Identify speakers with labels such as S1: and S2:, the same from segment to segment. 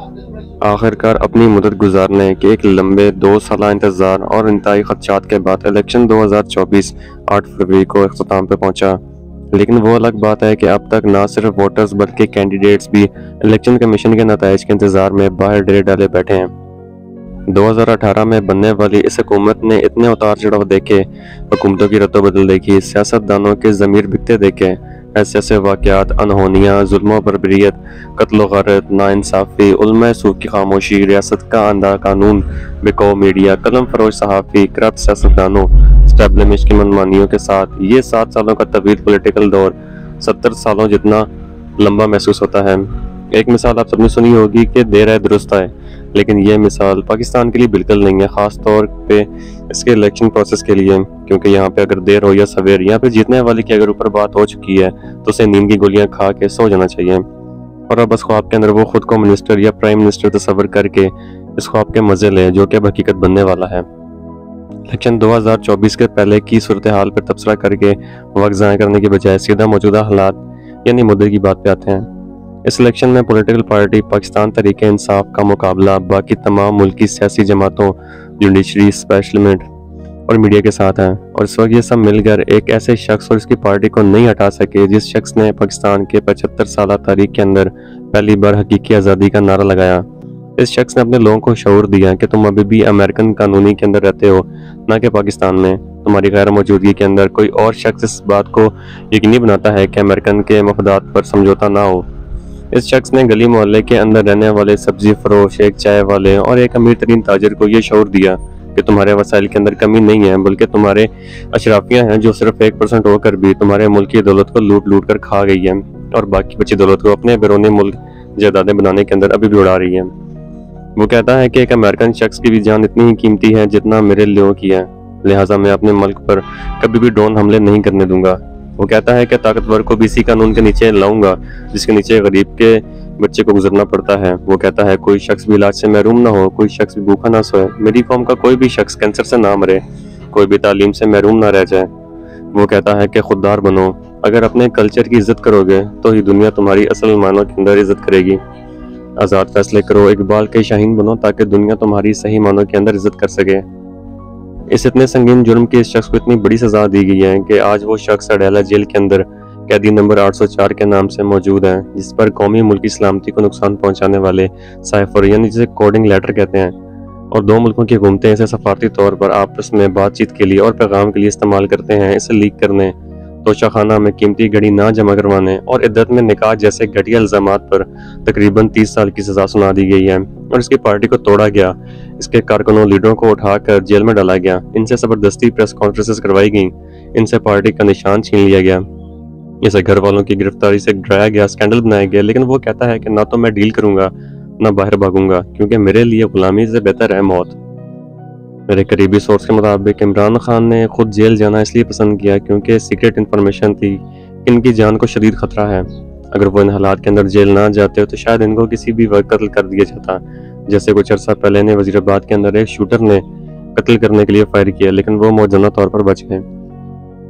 S1: आखिरकार अपनी मुद्दत गुजारने के एक लंबे 2 साल इंतजार और इंतहाई खदशात के बाद इलेक्शन 2024 8 फरवरी को अख्ताम पे पहुंचा। लेकिन वो अलग बात है कि अब तक ना सिर्फ वोटर्स बल्कि कैंडिडेट्स भी इलेक्शन कमीशन के नताइज के इंतजार में बाहर डेरे डाले बैठे हैं। 2018 में बनने वाली इस हुकूमत ने इतने उतार चढ़ाव देखे, हुकूमतों की रद्दोबदल देखी, सियासतदानों के ज़मीर बिकते देखे, ऐसे ऐसे वाक़यात, अनहोनियाँ, जुल्म बर्बरियत, कत्ल गारत, नाइंसाफ़ी, उलमा सूख की खामोशी, रियासत का आंधा कानून, बेखौफ मीडिया, कलम फरोश सहाफ़ी, करप्ट सियासतदानों, एस्टेब्लिशमेंट की मनमानियों के साथ ये 7 सालों का तवील पॉलिटिकल दौर 70 सालों जितना लंबा महसूस होता है। एक मिसाल आप सबने सुनी होगी कि देर है दुरुस्त है, लेकिन ये मिसाल पाकिस्तान के लिए बिल्कुल नहीं है, ख़ास तौर पे इसके इलेक्शन प्रोसेस के लिए, क्योंकि यहाँ पे अगर देर हो या सवेर, यहाँ पे जीतने वाले की अगर ऊपर बात हो चुकी है तो उसे नींद की गोलियां खा के सो जाना चाहिए और अब बस ख्वाब के अंदर वो खुद को मिनिस्टर या प्राइम मिनिस्टर तस्वर करके इस ख्वाब के मजे ले जो कि अब हकीकत बनने वाला है। इलेक्शन 2024 के पहले की सूरत हाल पर तबसरा करके वक्त ज़ाया करने की बजाय सीधा मौजूदा हालात यानी मुद्दे की बात पे आते हैं। इस इलेक्शन में पॉलिटिकल पार्टी पाकिस्तान तहरीक इंसाफ का मुकाबला बाकी तमाम मुल्की सियासी जमातों, जुडिशरी, एस्टेब्लिशमेंट और मीडिया के साथ है और इस वक्त ये सब मिलकर एक ऐसे शख्स और इसकी पार्टी को नहीं हटा सके जिस शख्स ने पाकिस्तान के 75 साल तारीख के अंदर पहली बार हकीकी आज़ादी का नारा लगाया। इस शख्स ने अपने लोगों को शऊर दिया कि तुम अभी भी अमेरिकन कानूनी के अंदर रहते हो, ना कि पाकिस्तान में। तुम्हारी गैर मौजूदगी के अंदर कोई और शख्स इस बात को यकीनी बनाता है कि अमेरिकन के मफदात पर समझौता ना हो। इस शख्स ने गली मोहल्ले के अंदर रहने वाले सब्जी फरोश, एक चाय वाले और एक अमीर तरीन ताजर को ये शऊर दिया कि तुम्हारे वसाइल के अंदर कमी नहीं है, बल्कि तुम्हारे अशराफियाँ हैं जो सिर्फ 1% होकर भी तुम्हारे मुल्क की दौलत को लूट लूट कर खा गई है और बाकी बची दौलत को अपने बैरून मुल्क जायदादें बनाने के अंदर अभी भी उड़ा रही है। वो कहता है कि एक अमेरिकन शख्स की भी जान इतनी ही कीमती है जितना मेरे लोगों की है, लिहाजा मैं अपने मुल्क पर कभी भी ड्रोन हमले नहीं करने दूंगा। वो कहता है कि ताकतवर को भी इसी कानून के नीचे लाऊंगा जिसके नीचे गरीब के बच्चे को गुजरना पड़ता है। वो कहता है कोई शख्स भी इलाज से महरूम ना हो, कोई शख्स भी भूखा ना सोए, मेरी कौम का कोई भी शख्स कैंसर से ना मरे, कोई भी तालीम से महरूम ना रह जाए। वो कहता है कि खुददार बनो, अगर अपने कल्चर की इज्जत करोगे तो ही दुनिया तुम्हारी असल मानों के अंदर इज्जत करेगी। आज़ाद फैसले करो, इकबाल के शाहीन बनो ताकि दुनिया तुम्हारी सही मानों के अंदर इज्जत कर सके। इस इतने संगीन जुर्म के इस शख्स को इतनी बड़ी सजा दी गई है कि आज वो शख्स अडयाला जेल के अंदर कैदी नंबर 804 के नाम से मौजूद है, जिस पर कौमी मुल्की सलामती को नुकसान पहुंचाने वाले साइफर यानी जिसे कोडिंग लेटर कहते हैं और दो मुल्कों की हुकूमतें इसे सफारती तौर पर आपस में बातचीत के लिए और पैगाम के लिए इस्तेमाल करते हैं। इसे लीक करने, तोशाखाना में कीमती घड़ी ना जमा करवाने और इद्दत में निकाह जैसे घटिया इल्जामात पर तकरीबन 30 साल की सजा सुना दी गई है और इसकी पार्टी को तोड़ा गया, इसके कारकुनों लीडरों को उठाकर जेल में डाला गया, इनसे जबरदस्ती प्रेस कॉन्फ्रेंसेस करवाई गई, इनसे पार्टी का निशान छीन लिया गया, इसे घर वालों की गिरफ्तारी से डराया गया, स्कैंडल बनाया गया। लेकिन वो कहता है कि ना तो मैं डील करूंगा ना बाहर भागूंगा, क्योंकि मेरे लिए गुलामी से बेहतर है मौत। मेरे करीबी सोर्स के मुताबिक इमरान खान ने खुद जेल जाना इसलिए पसंद किया क्योंकि सीक्रेट इन्फॉर्मेशन थी कि इनकी जान को शदीद खतरा है। अगर वो इन हालात के अंदर जेल ना जाते तो शायद इनको किसी भी वक्त कत्ल कर दिया जाता, जैसे कुछ अर्सा पहले ने वजीराबाद के अंदर एक शूटर ने कत्ल करने के लिए फायर किया, लेकिन वो मौजूदा तौर पर बच गए।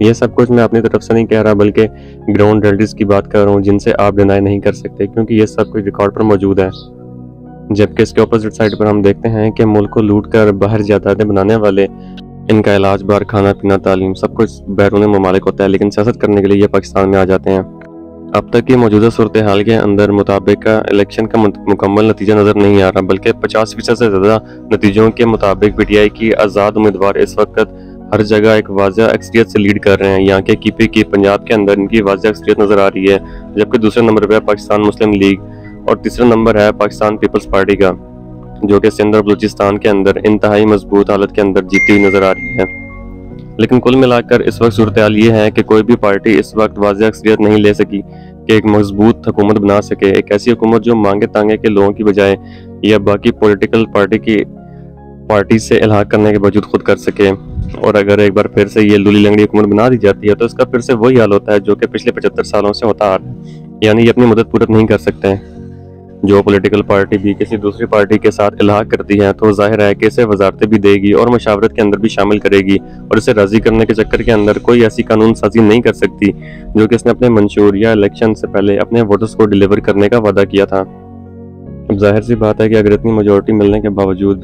S1: ये सब कुछ मैं अपनी तरफ से नहीं कह रहा, बल्कि ग्राउंड रियलिटीज की बात कर रहा हूँ जिनसे आप डिनाई नहीं कर सकते, क्योंकि ये सब कुछ रिकॉर्ड पर मौजूद है। जबकि इसके अपोजिट साइड पर हम देखते हैं कि मुल्क को लूट कर बाहर जायदादें बनाने वाले, इनका इलाज, बार, खाना पीना, तालीम सब कुछ बैरून ममालिक होता है, लेकिन सियासत करने के लिए ये पाकिस्तान में आ जाते हैं। अब तक की मौजूदा सूरत हाल के अंदर मुताबिक का इलेक्शन का मुकम्मल नतीजा नज़र नहीं आ रहा, बल्कि 50% से ज़्यादा नतीजों के मुताबिक पीटीआई की आज़ाद उम्मीदवार इस वक्त हर जगह एक वाज़ह अक्सरियत से लीड कर रहे हैं। यहाँ के कीपी की पंजाब के अंदर इनकी वाज़ह अक्सरियत नज़र आ रही है, जबकि दूसरे नंबर पर पाकिस्तान मुस्लिम लीग और तीसरा नंबर है पाकिस्तान पीपल्स पार्टी का, जो कि सिंध और बलूचिस्तान के अंदर इंतहाई मजबूत हालत के अंदर जीती हुई नजर आ रही है। लेकिन कुल मिलाकर इस वक्त सूरत हाल ये है कि कोई भी पार्टी इस वक्त वाज़ह अक्सरियत नहीं ले सकी कि एक मजबूत हुकूमत बना सके, एक ऐसी हुकूमत जो मांगे तांगे के लोगों की बजाय या बाकी पॉलिटिकल पार्टी से इल्हाक करने के बावजूद खुद कर सके। और अगर एक बार फिर से ये लूली लंगड़ी हुकूमत बना दी जाती है तो इसका फिर से वही हाल होता है जो कि पिछले 75 सालों से होता आ रहा है, यानी ये अपनी मदद पूरत नहीं कर सकते हैं। जो पॉलिटिकल पार्टी भी किसी दूसरी पार्टी के साथ इल्हाक करती है तो जाहिर है कि इसे वजारतें भी देगी और मशावरत के अंदर भी शामिल करेगी और इसे राजी करने के चक्कर के अंदर कोई ऐसी कानून साजी नहीं कर सकती जो कि इसने अपने मंशूर या इलेक्शन से पहले अपने वोटर्स को डिलीवर करने का वादा किया था। अब जाहिर सी बात है कि अगर इतनी मेजोरिटी मिलने के बावजूद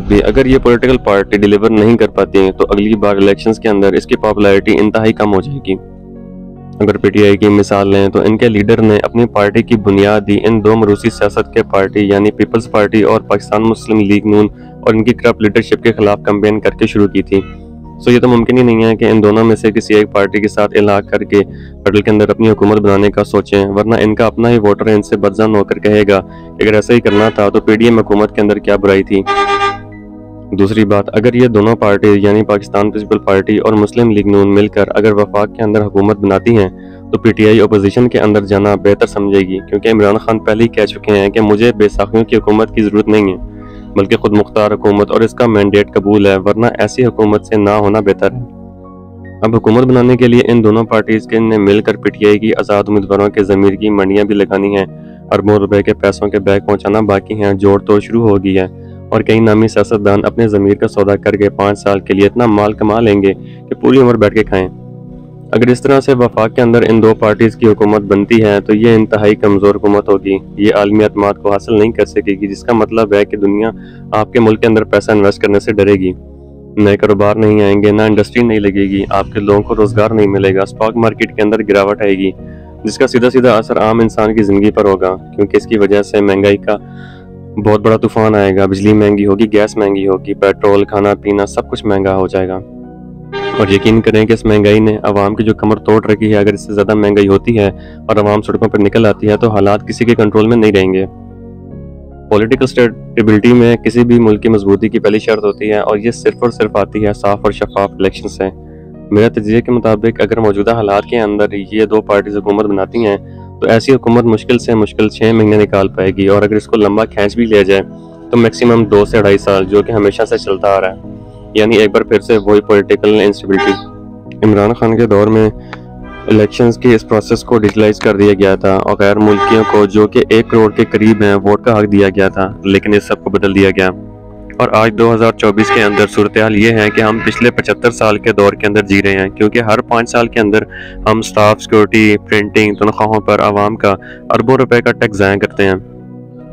S1: भी अगर ये पॉलिटिकल पार्टी डिलीवर नहीं कर पाती तो अगली बार इलेक्शंस के अंदर इसकी पॉपुलैरिटी इंतहाई कम हो जाएगी। अगर पीटीआई की मिसाल लें तो इनके लीडर ने अपनी पार्टी की बुनियाद दी इन दो मरूसी सियासत के पार्टी यानी पीपल्स पार्टी और पाकिस्तान मुस्लिम लीग नून और इनकी करप्ट लीडरशिप के खिलाफ कैंपेन करके शुरू की थी। सो ये तो मुमकिन ही नहीं है कि इन दोनों में से किसी एक पार्टी के साथ इलाक करके फेडरल के अंदर अपनी हुकूमत बनाने का सोचें, वरना इनका अपना ही वोटर इनसे बदजन होकर कहेगा कि अगर ऐसा ही करना था तो पीडीएम हुकूमत के अंदर क्या बुराई थी। दूसरी बात, अगर ये दोनों पार्टी यानी पाकिस्तान पीपल पार्टी और मुस्लिम लीग नून मिलकर अगर वफाक के अंदर हुकूमत बनाती हैं तो पीटीआई अपोजिशन के अंदर जाना बेहतर समझेगी, क्योंकि इमरान खान पहले ही कह चुके हैं कि मुझे बेसाखियों की हुकूमत की ज़रूरत नहीं है, बल्कि खुद मुख्तार हुकूमत और इसका मैंडेट कबूल है, वरना ऐसी हुकूमत से ना होना बेहतर है। अब हुकूमत बनाने के लिए इन दोनों पार्टीज के ने मिलकर पीटीआई की आज़ाद उम्मीदवारों के ज़मीर की मंडियाँ भी लगानी हैं, अरबों रुपए के पैसों के बैग पहुँचाना बाकी हैं, जोड़ तोड़ शुरू हो गई है और कई नामी सियासतदान अपने ज़मीर का सौदा करके 5 साल के लिए इतना माल कमा लेंगे कि पूरी उम्र बैठ के खाएं। अगर इस तरह से वफाक के अंदर इन दो पार्टीज की हुकूमत बनती है तो ये इंतहाई कमज़ोर हुकूमत होगी, ये आलमी एतमाद को हासिल नहीं कर सकेगी, जिसका मतलब है कि दुनिया आपके मुल्क के अंदर पैसा इन्वेस्ट करने से डरेगी। नए कारोबार नहीं आएंगे, ना इंडस्ट्री नहीं लगेगी, आपके लोगों को रोज़गार नहीं मिलेगा, स्टॉक मार्केट के अंदर गिरावट आएगी, जिसका सीधा सीधा असर आम इंसान की ज़िंदगी पर होगा, क्योंकि इसकी वजह से महंगाई का बहुत बड़ा तूफान आएगा। बिजली महंगी होगी, गैस महंगी होगी, पेट्रोल, खाना पीना सब कुछ महंगा हो जाएगा। और यकीन करें कि इस महंगाई ने आवाम की जो कमर तोड़ रखी है, अगर इससे ज़्यादा महंगाई होती है और आवाम सड़कों पर निकल आती है तो हालात किसी के कंट्रोल में नहीं रहेंगे। पॉलिटिकल स्टेबिलिटी में किसी भी मुल्क की मजबूती की पहली शर्त होती है और ये सिर्फ और सिर्फ आती है साफ और शफाफ इलेक्शन से। मेरे तजिए के मुताबिक अगर मौजूदा हालात के अंदर ये दो पार्टीज हुकूमत बनाती हैं तो ऐसी हुकूमत मुश्किल से मुश्किल 6 महीने निकाल पाएगी, और अगर इसको लंबा खींच भी लिया जाए तो मैक्सिमम 2 से 2.5 साल, जो कि हमेशा से चलता आ रहा है। यानी एक बार फिर से वही पॉलिटिकल इंस्टेबिलिटी। इमरान खान के दौर में इलेक्शंस के इस प्रोसेस को डिजिटलाइज कर दिया गया था और गैर मुल्कियों को, जो कि 1 करोड़ के करीब हैं, वोट का हक दिया गया था, लेकिन इस सब को बदल दिया गया। और आज 2024 के अंदर सूरत हाल ये है कि हम पिछले 75 साल के दौर के अंदर जी रहे हैं, क्योंकि हर 5 साल के अंदर हम स्टाफ, सिक्योरिटी, प्रिंटिंग, तनख्वाहों पर आवाम का अरबों रुपए का टैक्स ज़ाया करते हैं,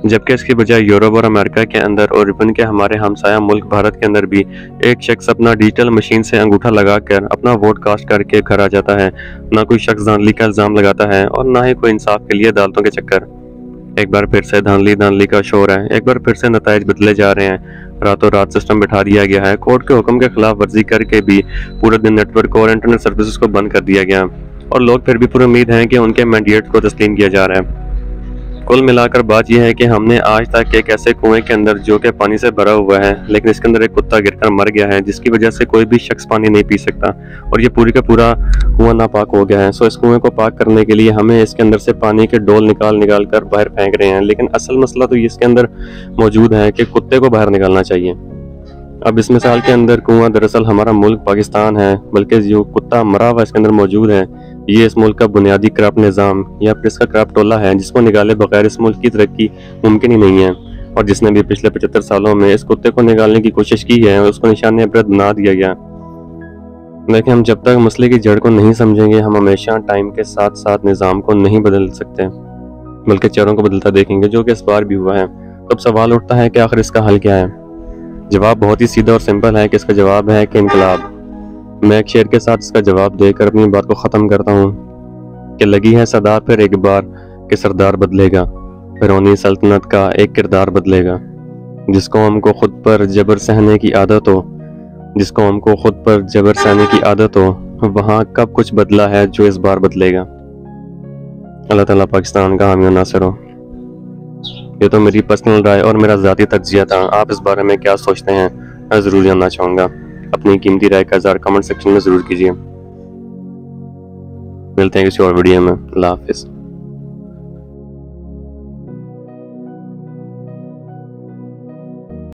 S1: जबकि इसकी बजाय यूरोप और अमेरिका के अंदर और इवन के हमारे हमसाया मुल्क भारत के अंदर भी एक शख्स अपना डिजिटल मशीन से अंगूठा लगाकर अपना वोट कास्ट करके घर आ जाता है। ना कोई शख्स धांधली का इल्ज़ाम लगाता है और ना ही कोई इंसाफ के लिए अदालतों के चक्कर। एक बार फिर से धांधली का शोर है, एक बार फिर से नताइज बदले जा रहे हैं, रातों रात सिस्टम बिठा दिया गया है, कोर्ट के हुक्म के खिलाफ वर्जी करके भी पूरे दिन नेटवर्क और इंटरनेट सर्विसेज को बंद कर दिया गया, और लोग फिर भी पूरी उम्मीद है कि उनके मैंडेट को तस्लीम किया जा रहा है। कुल मिलाकर बात यह है कि हमने आज तक एक ऐसे कुएं के अंदर, जो कि पानी से भरा हुआ है, लेकिन इसके अंदर एक कुत्ता गिरकर मर गया है, जिसकी वजह से कोई भी शख्स पानी नहीं पी सकता और ये पूरी का पूरा कुआं नापाक हो गया है। सो इस कुएं को पाक करने के लिए हमें इसके अंदर से पानी के डोल निकाल कर बाहर फेंक रहे हैं, लेकिन असल मसला तो इसके अंदर मौजूद है कि कुत्ते को बाहर निकालना चाहिए। अब इस मिसाल के अंदर कुआं दरअसल हमारा मुल्क पाकिस्तान है, बल्कि जो कुत्ता मरा हुआ इसके अंदर मौजूद है, ये इस मुल्क का बुनियादी करप्ट निज़ाम या फिर इसका करप्ट टोला है, जिसको निकाले बगैर इस मुल्क की तरक्की मुमकिन ही नहीं है। और जिसने भी पिछले 75 सालों में इस कुत्ते को निकालने की कोशिश की है, उसको निशान इबरत बना दिया गया। लेकिन हम जब तक मसले की जड़ को नहीं समझेंगे, हम हमेशा टाइम के साथ साथ निज़ाम को नहीं बदल सकते, बल्कि चेहरों को बदलता देखेंगे, जो कि इस बार भी हुआ है। तो अब सवाल उठता है कि आखिर इसका हल क्या है। जवाब बहुत ही सीधा और सिंपल है कि इसका जवाब है कि इनकलाब। मैं एक शेर के साथ इसका जवाब देकर अपनी बात को ख़त्म करता हूँ कि लगी है सदा फिर एक बार कि सरदार बदलेगा, फिरौनी सल्तनत का एक किरदार बदलेगा। जिसको हमको खुद पर जबर सहने की आदत हो, जिसको हमको खुद पर जबर सहने की आदत हो, वहाँ कब कुछ बदला है जो इस बार बदलेगा। अल्लाह ताला पाकिस्तान का हामी और नासिर हो। ये तो मेरी पर्सनल राय और मेरा ज़ाती तज्जिया था। आप इस बारे में क्या सोचते हैं, मैं ज़रूर जानना चाहूँगा। अपनी कीमती राय का इज़हार कमेंट सेक्शन में ज़रूर कीजिए। मिलते हैं किसी और वीडियो में। अल्लाह हाफ़िज़।